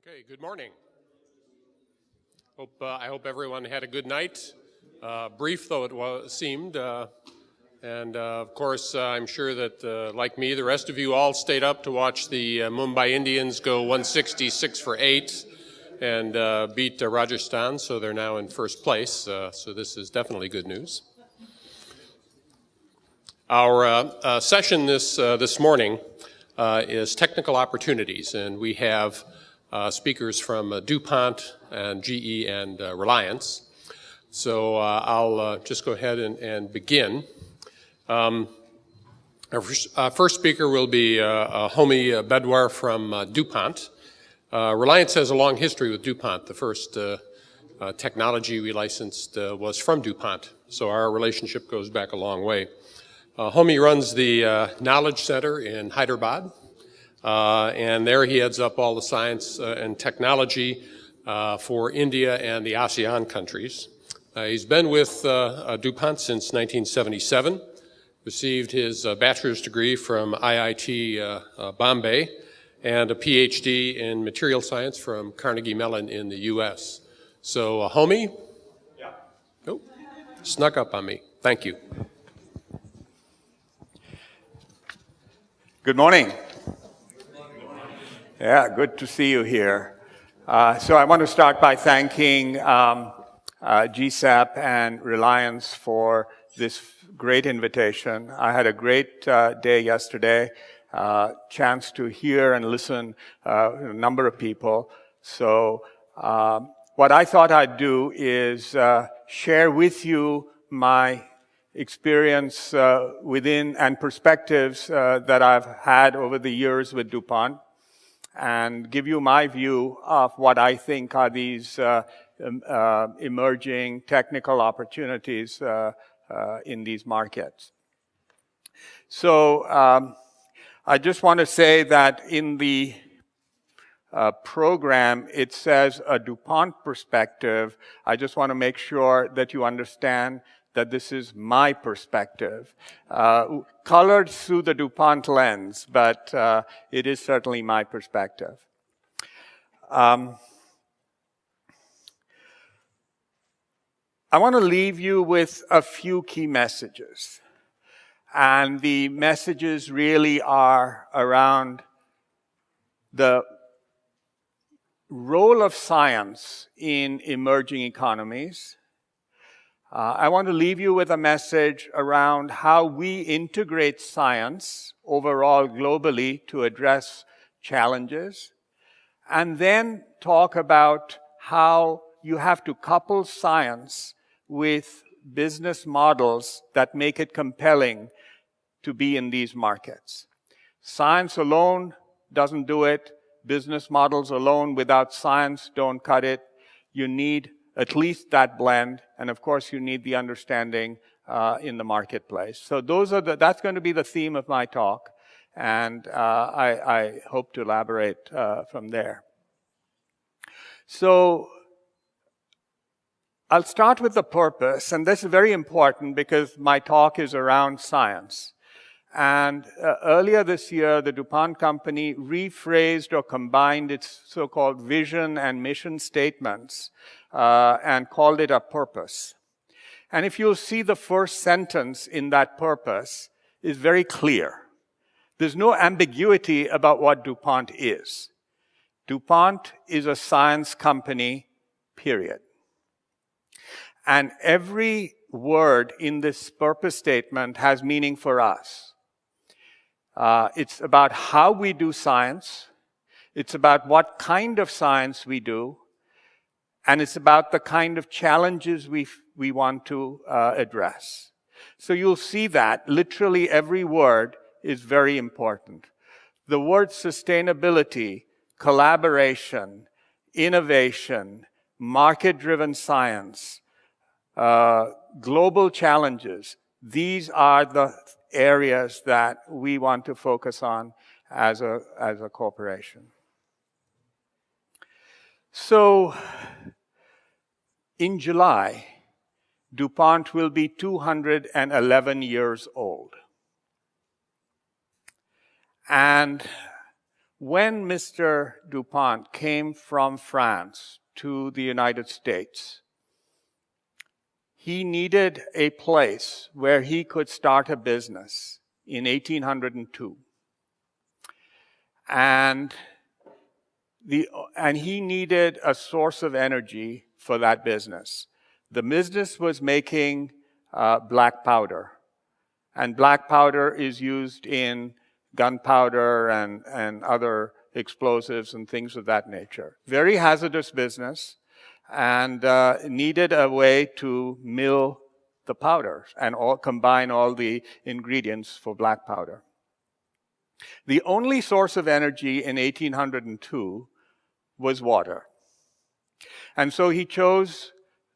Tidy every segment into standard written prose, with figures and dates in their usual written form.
Okay, good morning. I hope everyone had a good night, brief though it seemed. Of course, I'm sure that, like me, the rest of you all stayed up to watch the Mumbai Indians go 166 for 8 and beat Rajasthan, so they're now in first place. So this is definitely good news. Our session this morning is technical opportunities, and we have speakers from DuPont and GE and Reliance. So I'll just go ahead and begin. Our first speaker will be Homi Bhedwar from DuPont. Reliance has a long history with DuPont. The first technology we licensed was from DuPont, so our relationship goes back a long way. Homi runs the Knowledge Center in Hyderabad, and there he heads up all the science and technology for India and the ASEAN countries. He's been with DuPont since 1977, received his bachelor's degree from IIT Bombay, and a PhD in material science from Carnegie Mellon in the U.S. So, Homi? Yeah. Oh, snuck up on me. Thank you. Good morning. Yeah, good to see you here. So I want to start by thanking GCEP and Reliance for this great invitation. I had a great day yesterday, chance to hear and listen to a number of people. So what I thought I'd do is share with you my experience within and perspectives that I've had over the years with DuPont, and give you my view of what I think are these emerging technical opportunities in these markets. So I just want to say that in the program, it says a DuPont perspective. I just want to make sure that you understand that this is my perspective, colored through the DuPont lens, but it is certainly my perspective. I want to leave you with a few key messages. And the messages really are around the role of science in emerging economies. I want to leave you with a message around how we integrate science overall globally to address challenges, and then talk about how you have to couple science with business models that make it compelling to be in these markets. Science alone doesn't do it. Business models alone without science don't cut it. You need at least that blend, and of course you need the understanding in the marketplace. So that's going to be the theme of my talk, and I hope to elaborate from there. So I'll start with the purpose, and this is very important because my talk is around science. And earlier this year, the DuPont company rephrased or combined its so-called vision and mission statements and called it a purpose. And if you'll see, the first sentence in that purpose is very clear. There's no ambiguity about what DuPont is. DuPont is a science company, period. And every word in this purpose statement has meaning for us. It's about how we do science. It's about what kind of science we do. And it's about the kind of challenges we want to address. So you'll see that literally every word is very important. The words sustainability, collaboration, innovation, market-driven science, global challenges, these are the areas that we want to focus on as a corporation. So, in July, DuPont will be 211 years old. And when Mr. DuPont came from France to the United States, he needed a place where he could start a business in 1802. And he needed a source of energy for that business. The business was making black powder. And black powder is used in gunpowder and other explosives and things of that nature. Very hazardous business, and needed a way to mill the powder and combine all the ingredients for black powder. The only source of energy in 1802 was water. And so he chose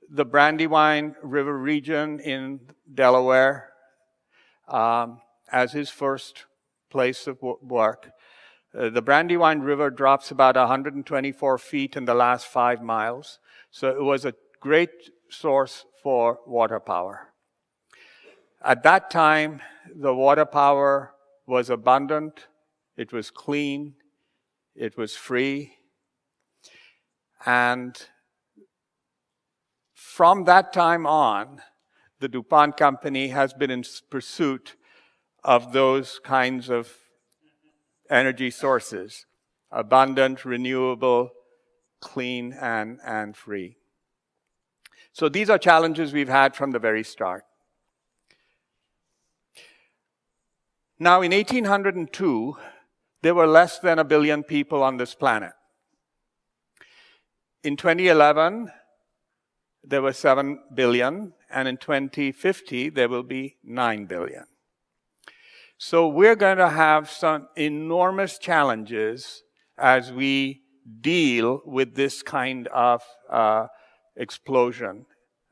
the Brandywine River region in Delaware as his first place of work. The Brandywine River drops about 124 feet in the last 5 miles. So it was a great source for water power. At that time, the water power was abundant, it was clean, it was free. And from that time on, the DuPont company has been in pursuit of those kinds of energy sources: abundant, renewable, clean, and free. So these are challenges we've had from the very start. Now, in 1802, there were less than 1 billion people on this planet. In 2011, there were 7 billion, and in 2050, there will be 9 billion. So we're going to have some enormous challenges as we deal with this kind of explosion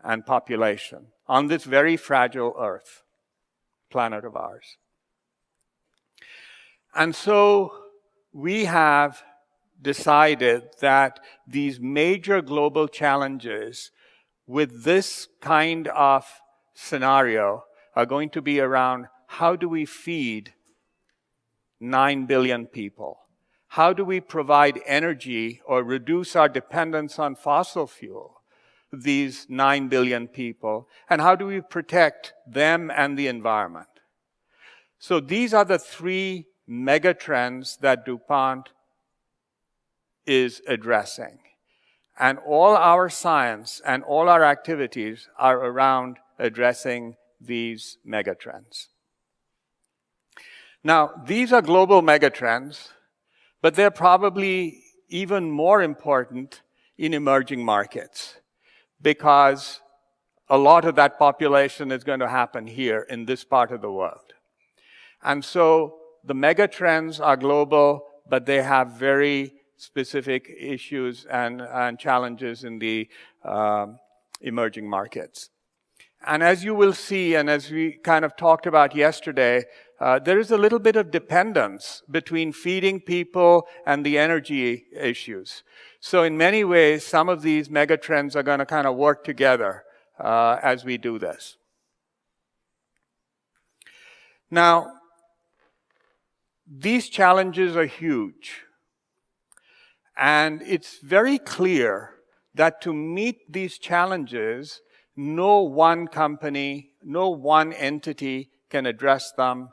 and population on this very fragile Earth, planet of ours. And so we have decided that these major global challenges with this kind of scenario are going to be around: how do we feed 9 billion people? How do we provide energy or reduce our dependence on fossil fuel, these 9 billion people? And how do we protect them and the environment? So these are the 3 megatrends that DuPont is addressing. And all our science and all our activities are around addressing these megatrends. Now, these are global megatrends, but they're probably even more important in emerging markets, because a lot of that population is going to happen here in this part of the world. And so the megatrends are global, but they have very specific issues and challenges in the emerging markets. And as you will see, and as we kind of talked about yesterday, there is a little bit of dependence between feeding people and the energy issues. So in many ways, some of these megatrends are going to kind of work together as we do this. Now, these challenges are huge. And it's very clear that to meet these challenges, no one company, no one entity can address them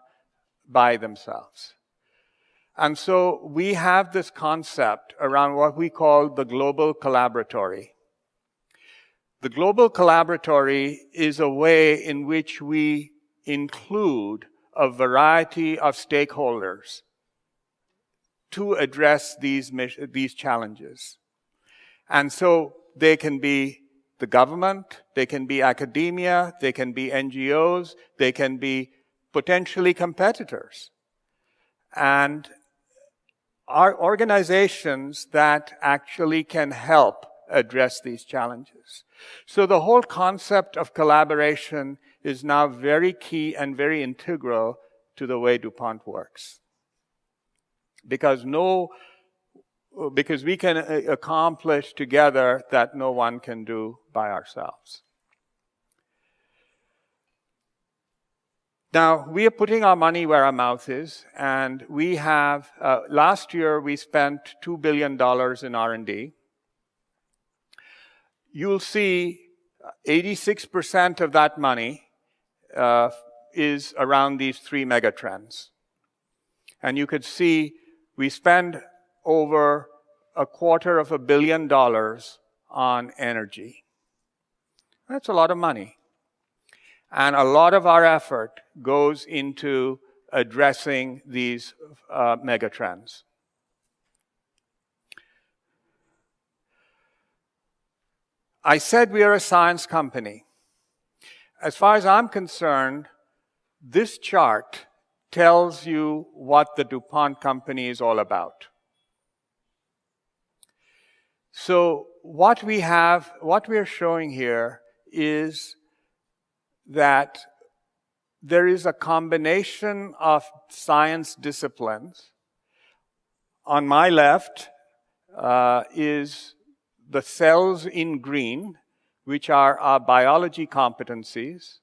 by themselves. And so we have this concept around what we call the global collaboratory. The global collaboratory is a way in which we include a variety of stakeholders to address these challenges. And so they can be the government, they can be academia, they can be NGOs, they can be potentially competitors. And are organizations that actually can help address these challenges. So the whole concept of collaboration is now very key and very integral to the way DuPont works. Because we can accomplish together that no one can do by ourselves. Now, we are putting our money where our mouth is, and we have, last year we spent $2 billion in R&D. You'll see 86% of that money is around these three megatrends. And you could see we spend over $250 million on energy. That's a lot of money. And a lot of our effort goes into addressing these megatrends. I said we are a science company. As far as I'm concerned, this chart tells you what the DuPont company is all about. So what we are showing here is that there is a combination of science disciplines. On my left is the cells in green, which are our biology competencies.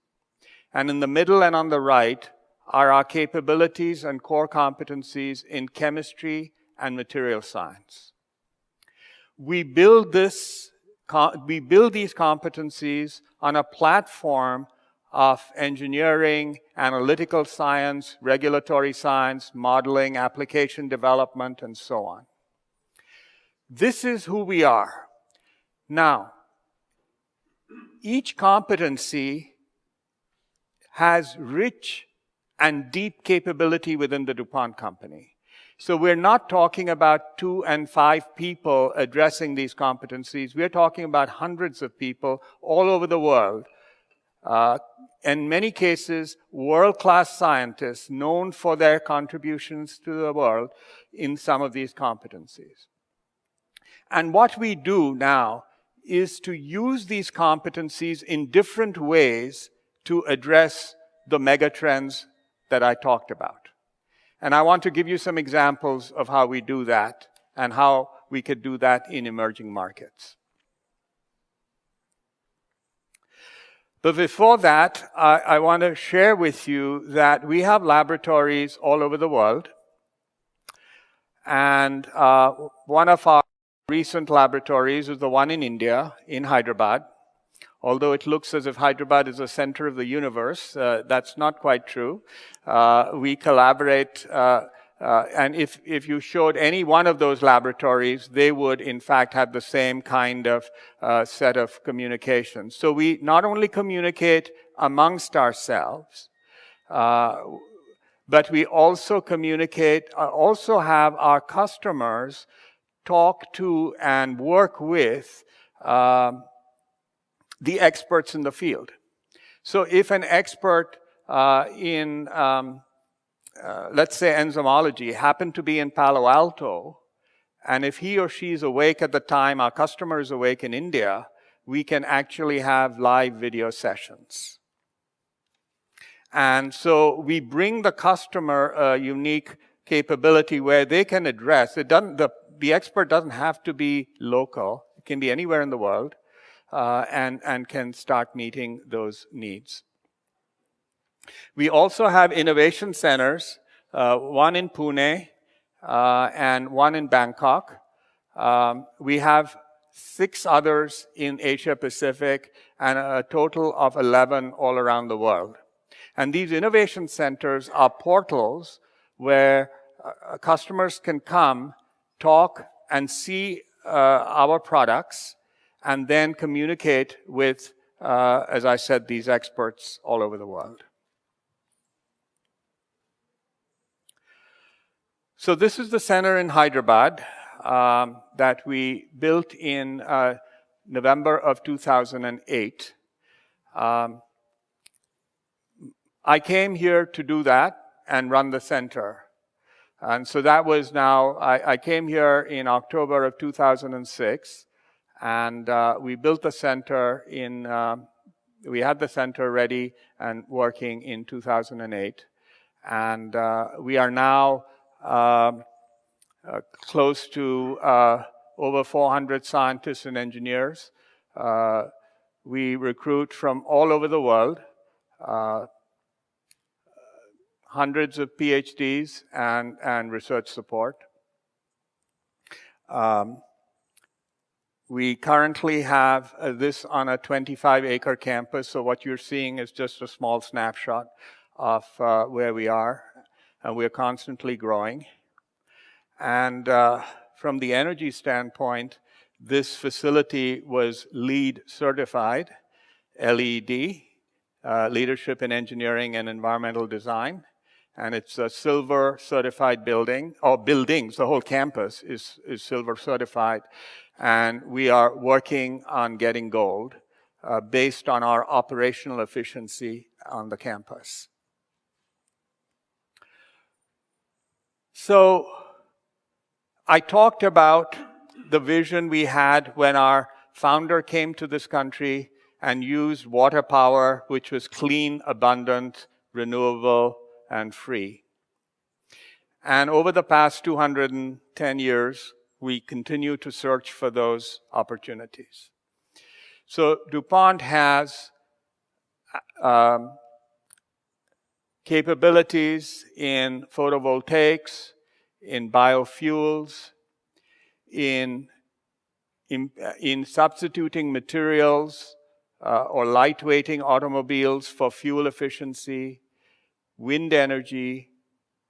And in the middle and on the right are our capabilities and core competencies in chemistry and material science. We build these competencies on a platform of engineering, analytical science, regulatory science, modeling, application development, and so on. This is who we are. Now, each competency has rich and deep capability within the DuPont company. So we're not talking about 2 and 5 people addressing these competencies. We're talking about hundreds of people all over the world. In many cases, world-class scientists known for their contributions to the world in some of these competencies. And what we do now is to use these competencies in different ways to address the megatrends that I talked about. And I want to give you some examples of how we do that and how we could do that in emerging markets. But before that, I want to share with you that we have laboratories all over the world. And one of our recent laboratories is the one in India, in Hyderabad. Although it looks as if Hyderabad is the center of the universe, that's not quite true. We collaborate, and if you showed any one of those laboratories, they would in fact have the same kind of set of communications. So we not only communicate amongst ourselves, but we also communicate, also have our customers talk to and work with the experts in the field. So if an expert in, let's say, enzymology happened to be in Palo Alto, and if he or she is awake at the time our customer is awake in India, we can actually have live video sessions. And so we bring the customer a unique capability where they can address, the expert doesn't have to be local, it can be anywhere in the world. And can start meeting those needs. We also have innovation centers, one in Pune and one in Bangkok. We have 6 others in Asia Pacific and a total of 11 all around the world. And these innovation centers are portals where customers can come, talk, and see our products, and then communicate with, as I said, these experts all over the world. So this is the center in Hyderabad that we built in November of 2008. I came here to do that and run the center. And so that was now, I came here in October of 2006. And we built the center we had the center ready and working in 2008. And we are now close to over 400 scientists and engineers. We recruit from all over the world. hundreds of PhDs and research support. We currently have this on a 25-acre campus, so what you're seeing is just a small snapshot of where we are, and we're constantly growing. And from the energy standpoint, this facility was LEED certified, LEED, Leadership in Engineering and Environmental Design. And it's a silver certified building, or buildings, the whole campus is silver certified. And we are working on getting gold based on our operational efficiency on the campus. So I talked about the vision we had when our founder came to this country and used water power, which was clean, abundant, renewable, and free. And over the past 210 years, we continue to search for those opportunities. So DuPont has capabilities in photovoltaics, in biofuels, in substituting materials or lightweighting automobiles for fuel efficiency, wind energy,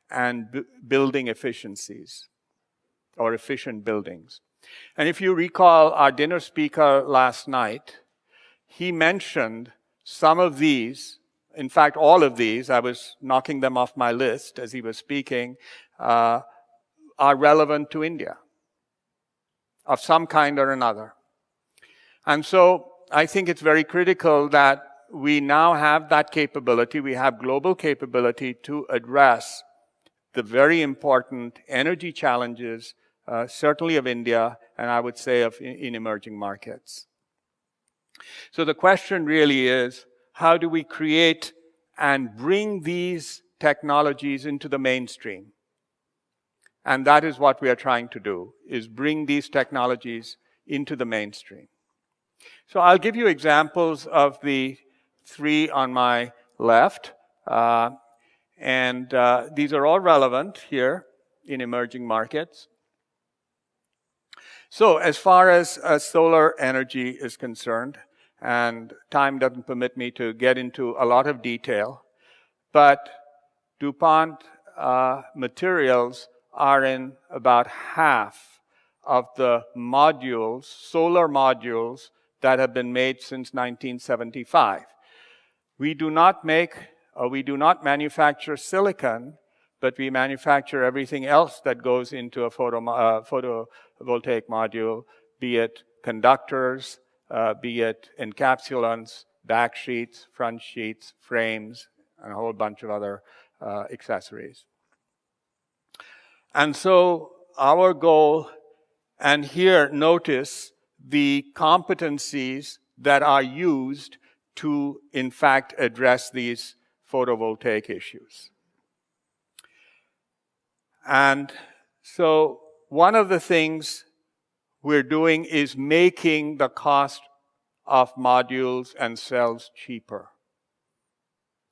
and building efficiencies, or efficient buildings. And if you recall our dinner speaker last night, he mentioned some of these, in fact, all of these, I was knocking them off my list as he was speaking, are relevant to India of some kind or another. And so I think it's very critical that we now have that capability, we have global capability to address the very important energy challenges, certainly of India, and I would say in emerging markets. So the question really is, how do we create and bring these technologies into the mainstream? And that is what we are trying to do, is bring these technologies into the mainstream. So I'll give you examples of the three on my left. These are all relevant here in emerging markets. So as far as solar energy is concerned, and time doesn't permit me to get into a lot of detail, but DuPont materials are in about half of the modules, solar modules, that have been made since 1975. We do not manufacture silicon, but we manufacture everything else that goes into a photovoltaic module, be it conductors, be it encapsulants, back sheets, front sheets, frames, and a whole bunch of other accessories. And so our goal, and here notice the competencies that are used to, in fact, address these photovoltaic issues. And so one of the things we're doing is making the cost of modules and cells cheaper.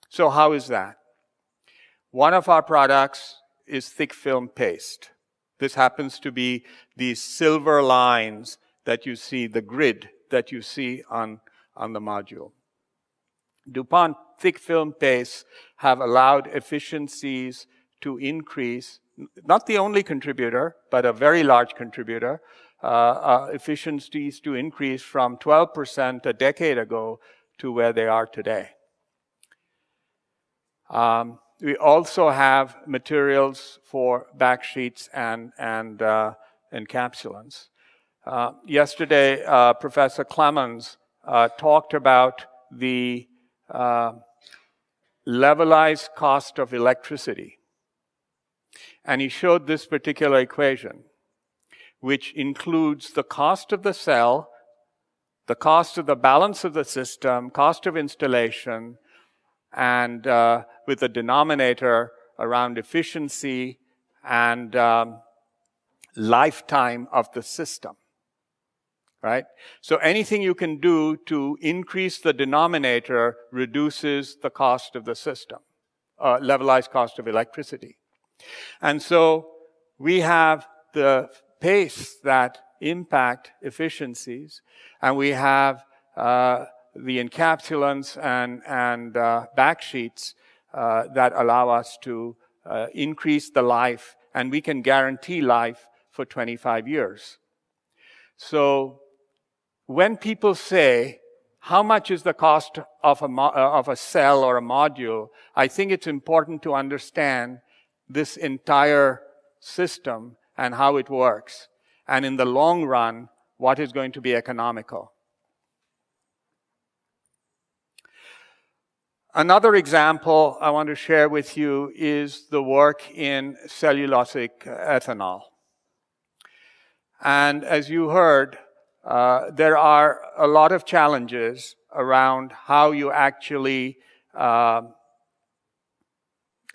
So how is that? One of our products is thick film paste. This happens to be these silver lines that you see, the grid that you see on the module. DuPont thick film pastes have allowed efficiencies to increase, not the only contributor, but a very large contributor, efficiencies to increase from 12% a decade ago to where they are today. We also have materials for back sheets and encapsulants. Yesterday, Professor Clemens talked about the levelized cost of electricity. And he showed this particular equation, which includes the cost of the cell, the cost of the balance of the system, cost of installation, and with the denominator around efficiency and lifetime of the system, right? So anything you can do to increase the denominator reduces the cost of the system levelized cost of electricity. And so we have the pace that impact efficiencies, and we have the encapsulants and backsheets that allow us to increase the life, and we can guarantee life for 25 years. So when people say, how much is the cost of a cell or a module, I think it's important to understand this entire system and how it works, and in the long run, what is going to be economical. Another example I want to share with you is the work in cellulosic ethanol. And as you heard, there are a lot of challenges around how you actually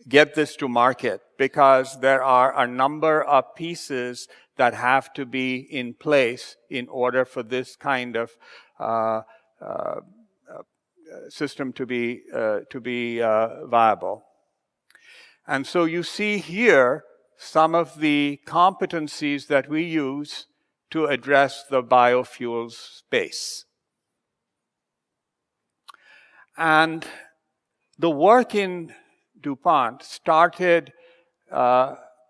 get this to market, because there are a number of pieces that have to be in place in order for this kind of system to be viable. And so you see here some of the competencies that we use to address the biofuels space. And the work in DuPont started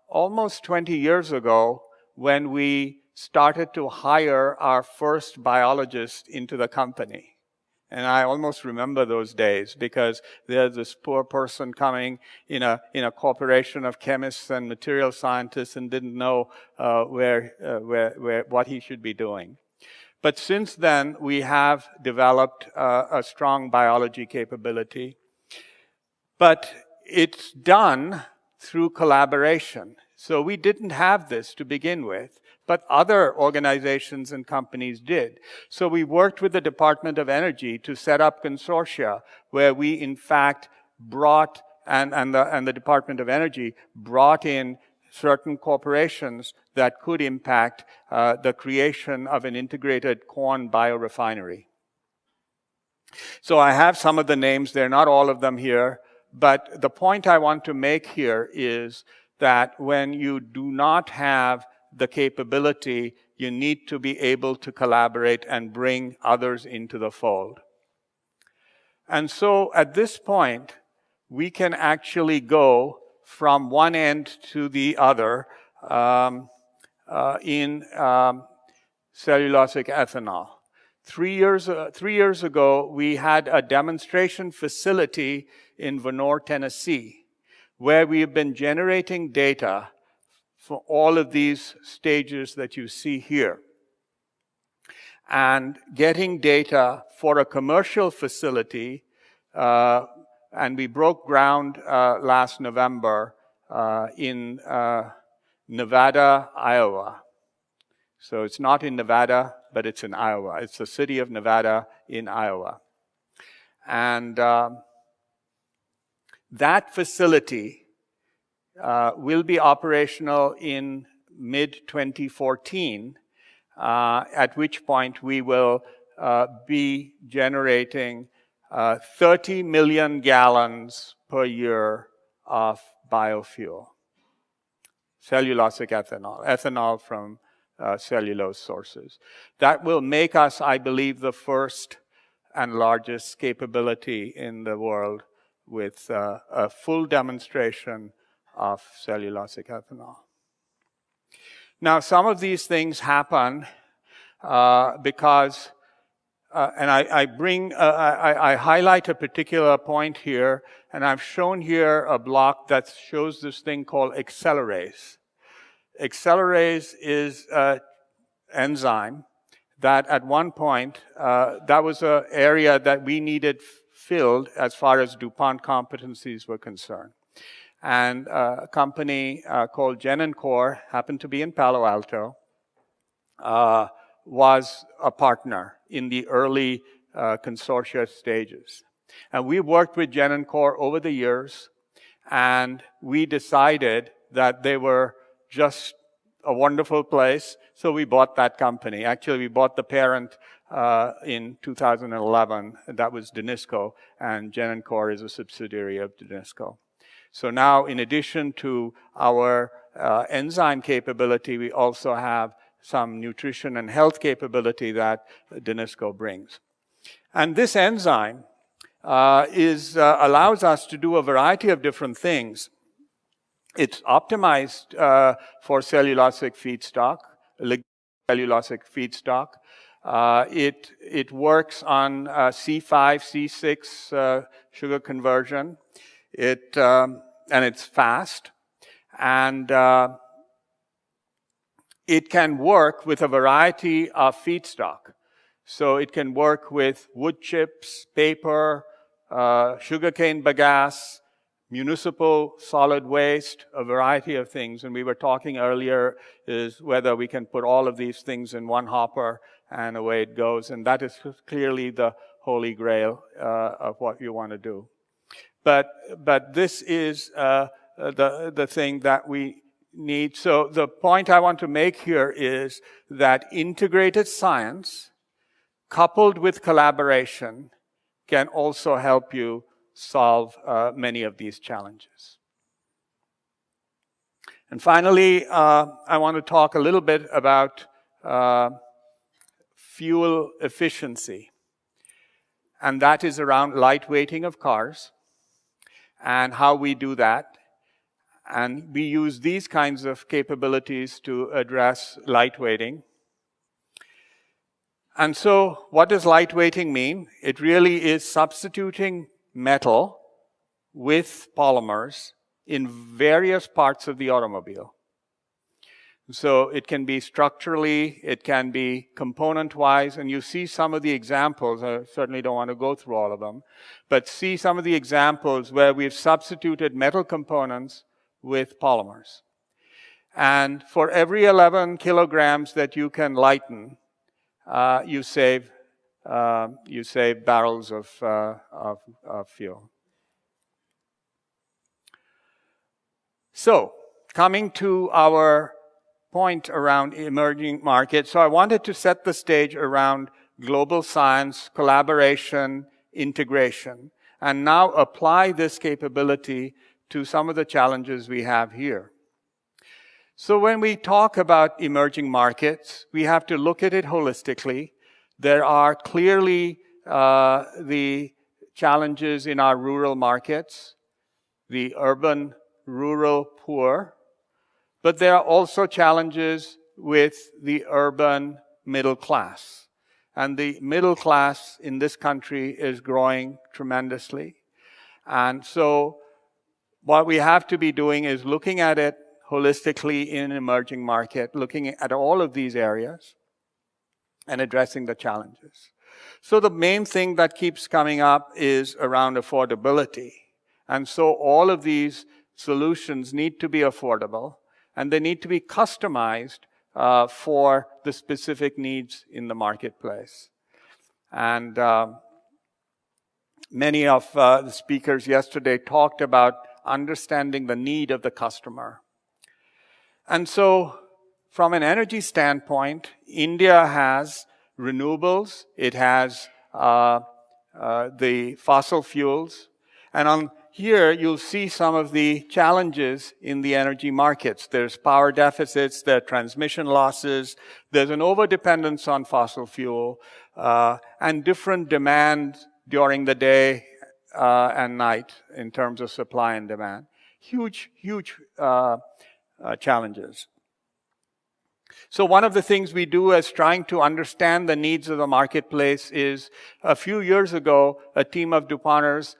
almost 20 years ago when we started to hire our first biologist into the company. And I almost remember those days, because there's this poor person coming in a corporation of chemists and material scientists and didn't know what he should be doing. But since then, we have developed a strong biology capability. But it's done through collaboration. So we didn't have this to begin with, but other organizations and companies did. So we worked with the Department of Energy to set up consortia where we, in fact, brought, and the Department of Energy brought in certain corporations that could impact the creation of an integrated corn biorefinery. So I have some of the names. They're not all of them here. But the point I want to make here is that when you do not have the capability, you need to be able to collaborate and bring others into the fold. And so at this point, we can actually go from one end to the other in cellulosic ethanol. 3 years ago, we had a demonstration facility in Bhedwar, Tennessee, where we have been generating data for all of these stages that you see here, and getting data for a commercial facility, and we broke ground last November in Nevada, Iowa. So it's not in Nevada, but it's in Iowa. It's the city of Nevada in Iowa. And that facility will be operational in mid-2014, at which point we will be generating 30 million gallons per year of biofuel, cellulosic ethanol, ethanol from cellulose sources. That will make us, I believe, the first and largest capability in the world with a full demonstration of cellulosic ethanol. Now, some of these things happen because, and I highlight a particular point here, and I've shown here a block that shows this thing called accelerase. Accelerase is an enzyme that at one point, that was an area that we needed filled as far as DuPont competencies were concerned. And a company called Genencor, happened to be in Palo Alto, was a partner in the early consortia stages. And we worked with Genencor over the years, and we decided that they were just a wonderful place, so we bought that company. Actually, we bought the parent in 2011. That was Danisco, and Genencor is a subsidiary of Danisco. So now, in addition to our enzyme capability, we also have some nutrition and health capability that Danisco brings. And this enzyme allows us to do a variety of different things. It's optimized for cellulosic feedstock, cellulosic feedstock. It works on C5, C6 sugar conversion. And it's fast. And it can work with a variety of feedstock. So it can work with wood chips, paper, sugarcane bagasse, municipal solid waste, a variety of things. And we were talking earlier is whether we can put all of these things in one hopper, and away it goes. And that is clearly the holy grail of what you want to do. But this is the thing that we need. So the point I want to make here is that integrated science, coupled with collaboration, can also help you solve many of these challenges. And finally, I want to talk a little bit about fuel efficiency. And that is around lightweighting of cars and how we do that. And we use these kinds of capabilities to address lightweighting. And so what does lightweighting mean? It really is substituting metal with polymers in various parts of the automobile. So it can be structurally, it can be component-wise, and you see some of the examples. I certainly don't want to go through all of them, but see some of the examples where we've substituted metal components with polymers. And for every 11 kilograms that you can lighten, you save barrels of fuel. So, coming to our point around emerging markets, so I wanted to set the stage around global science, collaboration, integration, and now apply this capability to some of the challenges we have here. So when we talk about emerging markets, we have to look at it holistically. There are clearly the challenges in our rural markets, the urban, rural, poor, but there are also challenges with the urban middle class. And the middle class in this country is growing tremendously. And so what we have to be doing is looking at it holistically in an emerging market, looking at all of these areas and addressing the challenges. So the main thing that keeps coming up is around affordability. And so all of these solutions need to be affordable, and they need to be customized for the specific needs in the marketplace. And many of the speakers yesterday talked about understanding the need of the customer. And so, from an energy standpoint, India has renewables, it has the fossil fuels, and on here you'll see some of the challenges in the energy markets. There's power deficits, there are transmission losses, there's an overdependence on fossil fuel, and different demands during the day and night in terms of supply and demand. Huge challenges. So one of the things we do as trying to understand the needs of the marketplace is, a few years ago, a team of DuPonters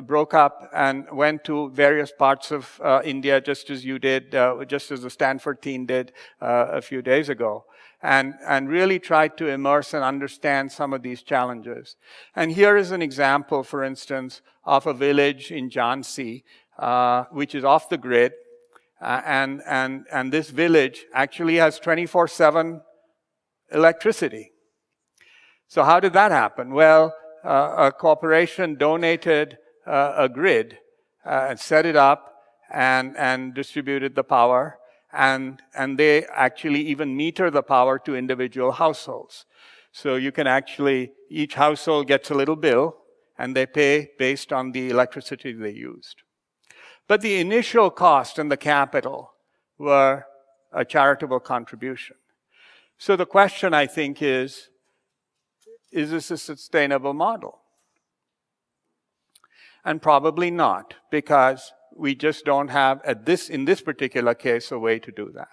broke up and went to various parts of India, just as you did, just as the Stanford team did a few days ago, and really tried to immerse and understand some of these challenges. And here is an example, for instance, of a village in Jhansi, which is off the grid, and this village actually has 24/7 electricity. So how did that happen? Well, a corporation donated a grid, and set it up, and distributed the power, and they actually even meter the power to individual households. So you can actually, each household gets a little bill, and they pay based on the electricity they used. But the initial cost and the capital were a charitable contribution. So the question, I think, is this a sustainable model? And probably not, because we just don't have, in this particular case, a way to do that.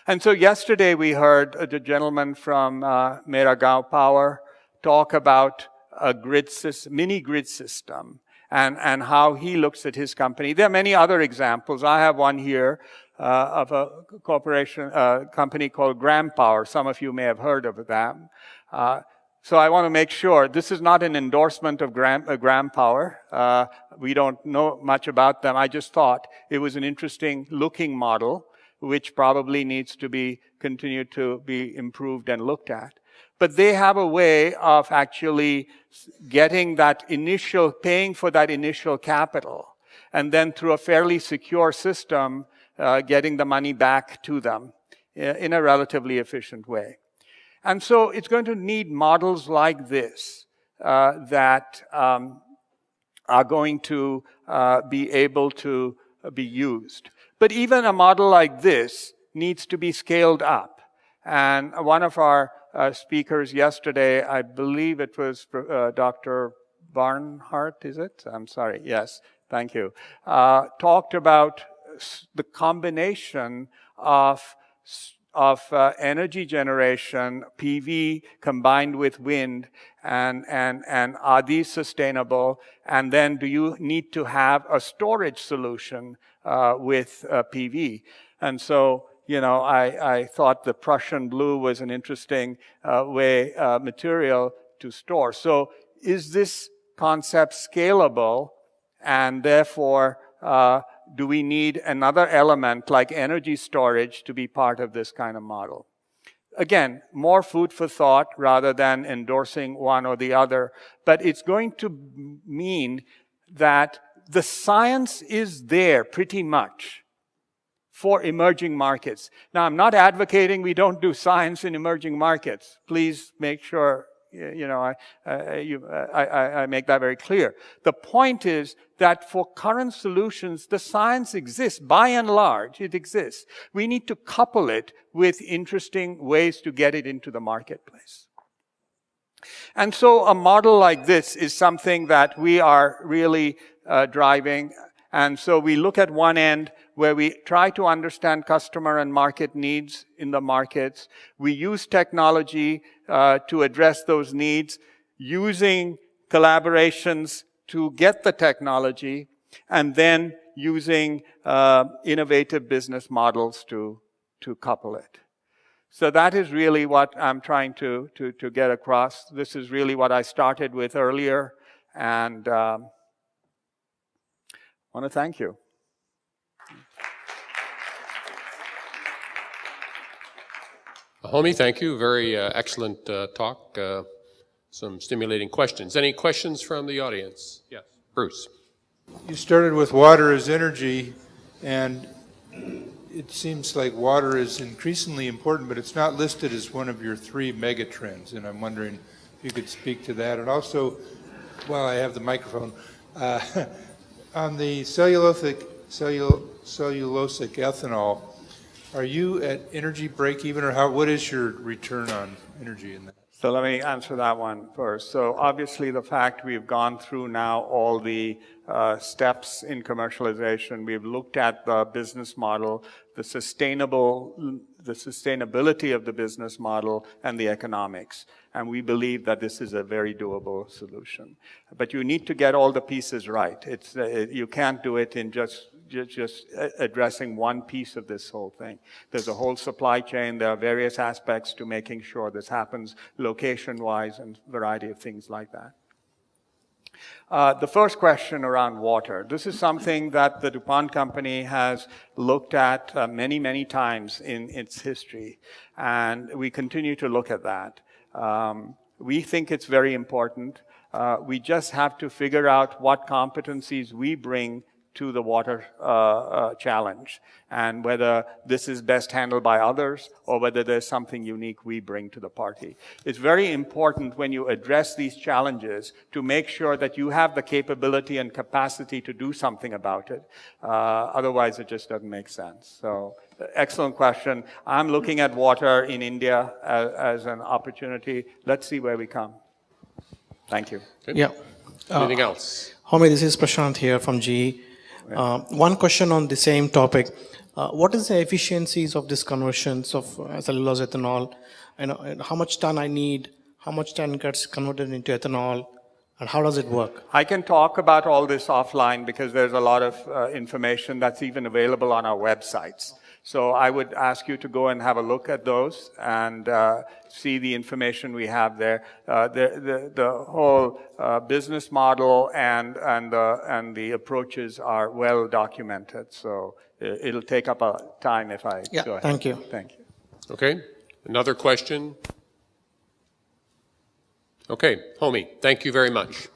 And so yesterday we heard the gentleman from Meragaon Power talk about a mini grid system and how he looks at his company. There are many other examples. I have one here of a company called Gram Power. Some of you may have heard of them. So I want to make sure this is not an endorsement of Gram Power. We don't know much about them. I just thought it was an interesting looking model, which probably needs to be continued to be improved and looked at. But they have a way of actually getting paying for that initial capital, and then through a fairly secure system, getting the money back to them in a relatively efficient way. And so it's going to need models like this that are going to be able to be used. But even a model like this needs to be scaled up. And one of our speakers yesterday, I believe it was Dr. Barnhart, is it? I'm sorry. Yes, thank you. Talked about the combination of energy generation, PV combined with wind, and are these sustainable? And then do you need to have a storage solution with PV? And so, I thought the Prussian blue was an interesting material to store. So is this concept scalable? And therefore, do we need another element like energy storage to be part of this kind of model? Again, more food for thought rather than endorsing one or the other. But it's going to mean that the science is there pretty much for emerging markets. Now, I'm not advocating we don't do science in emerging markets. Please make sure I make that very clear. The point is that for current solutions, the science exists. By and large, it exists. We need to couple it with interesting ways to get it into the marketplace. And so a model like this is something that we are really driving. And so we look at one end where we try to understand customer and market needs in the markets. We use technology to address those needs, using collaborations to get the technology, and then using innovative business models to couple it. So that is really what I'm trying to get across. This is really what I started with earlier, and I want to thank you. Homi, thank you. Very excellent talk. Some stimulating questions. Any questions from the audience? Yes, Bruce. You started with water as energy, and it seems like water is increasingly important, but it's not listed as one of your 3 megatrends, and I'm wondering if you could speak to that. And also, while I have the microphone, on the cellulosic ethanol, are you at energy break-even, or what is your return on energy in that? So let me answer that one first. So obviously the fact we've gone through now all the steps in commercialization, we've looked at the business model, the sustainability of the business model, and the economics. And we believe that this is a very doable solution. But you need to get all the pieces right. You can't do it in just addressing one piece of this whole thing. There's a whole supply chain. There are various aspects to making sure this happens location-wise and a variety of things like that. The first question around water. This is something that the DuPont company has looked at many, many times in its history, and we continue to look at that. We think it's very important. We just have to figure out what competencies we bring to the water challenge, and whether this is best handled by others or whether there's something unique we bring to the party. It's very important when you address these challenges to make sure that you have the capability and capacity to do something about it. Otherwise, it just doesn't make sense. So, excellent question. I'm looking at water in India as an opportunity. Let's see where we come. Thank you. Good. Yeah. Anything else? Homi, this is Prashant here from GE. One question on the same topic. What is the efficiencies of these conversions of cellulose ethanol? And how much ton I need? How much ton gets converted into ethanol? And how does it work? I can talk about all this offline because there's a lot of information that's even available on our websites. So I would ask you to go and have a look at those and see the information we have there. The whole business model and the approaches are well documented. So it'll take up a time if I go ahead. Thank you. Thank you. Okay. Another question? Okay. Homi, thank you very much.